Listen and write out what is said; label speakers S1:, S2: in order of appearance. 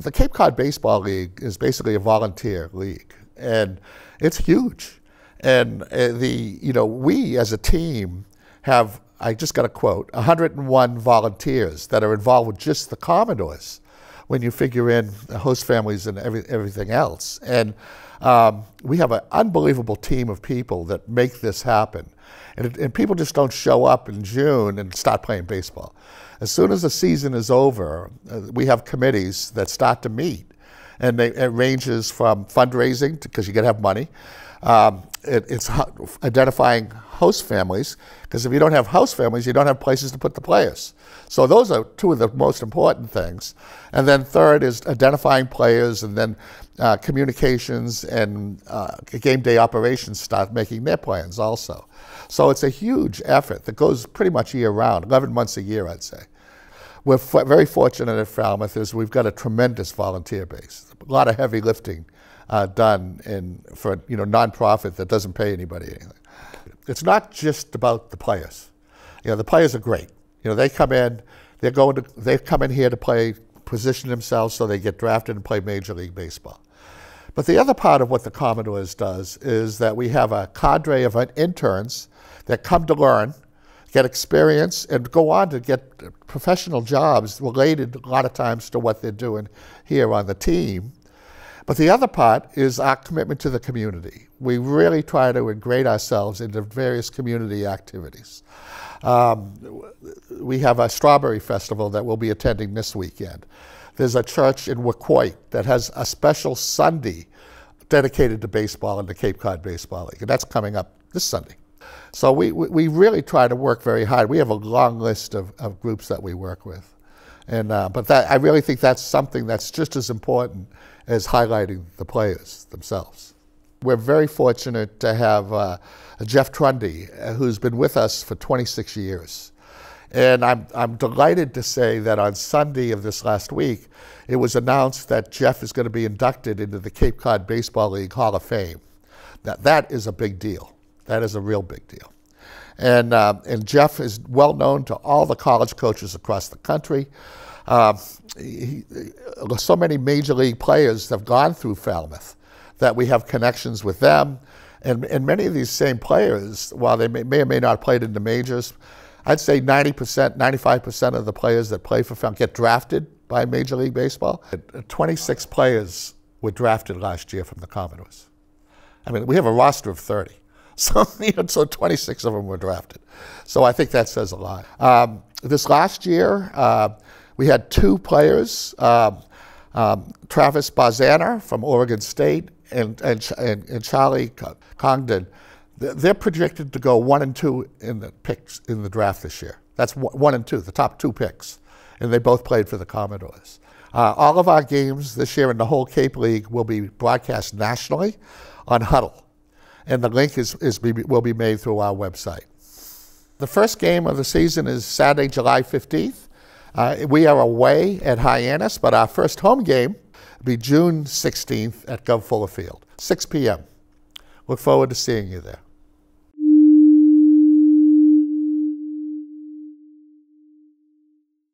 S1: The Cape Cod Baseball League is basically a volunteer league, and it's huge. And we as a team have, I just got a quote, 101 volunteers that are involved with just the Commodores when you figure in the host families and everything else. And we have an unbelievable team of people that make this happen. And people just don't show up in June and start playing baseball. As soon as the season is over, we have committees that start to meet. And it ranges from fundraising, because you got to have money. It's identifying host families, because if you don't have host families, you don't have places to put the players. So those are two of the most important things. And then third is identifying players, and then communications and game day operations start making their plans also. So it's a huge effort that goes pretty much year round, 11 months a year, I'd say. We're very fortunate at Falmouth is we've got a tremendous volunteer base, a lot of heavy lifting done for a nonprofit that doesn't pay anybody anything. It's not just about the players. The players are great. They come in, they come in here to play, position themselves so they get drafted and play Major League Baseball. But the other part of what the Commodores does is that we have a cadre of interns that come to learn, get experience, and go on to get professional jobs related a lot of times to what they're doing here on the team. But the other part is our commitment to the community. We really try to integrate ourselves into various community activities. We have a strawberry festival that we'll be attending this weekend. There's a church in Wacoit that has a special Sunday dedicated to baseball in the Cape Cod Baseball League, and that's coming up this Sunday. So we really try to work very hard. We have a long list of groups that we work with. But I really think that's something that's just as important as highlighting the players themselves. We're very fortunate to have Jeff Trundy, who's been with us for 26 years. And I'm delighted to say that on Sunday of this last week, it was announced that Jeff is going to be inducted into the Cape Cod Baseball League Hall of Fame. That is a big deal. That is a real big deal. And Jeff is well known to all the college coaches across the country. So many major league players have gone through Falmouth that we have connections with them. And many of these same players, while they may or may not have played in the majors, I'd say 90%, 95% of the players that play for Falmouth get drafted by Major League Baseball. 26 players were drafted last year from the Commodores. I mean, we have a roster of 30. So 26 of them were drafted. So I think that says a lot. This last year, we had two players, Travis Barzana from Oregon State and Charlie Congdon. They're projected to go 1 and 2 in the picks in the draft this year. That's 1 and 2, the top 2 picks. And they both played for the Commodores. All of our games this year in the whole Cape League will be broadcast nationally on Huddle. And the link will be made through our website. The first game of the season is Saturday, July 15th. We are away at Hyannis, but our first home game will be June 16th at Guv Fuller Field, 6 p.m. Look forward to seeing you there.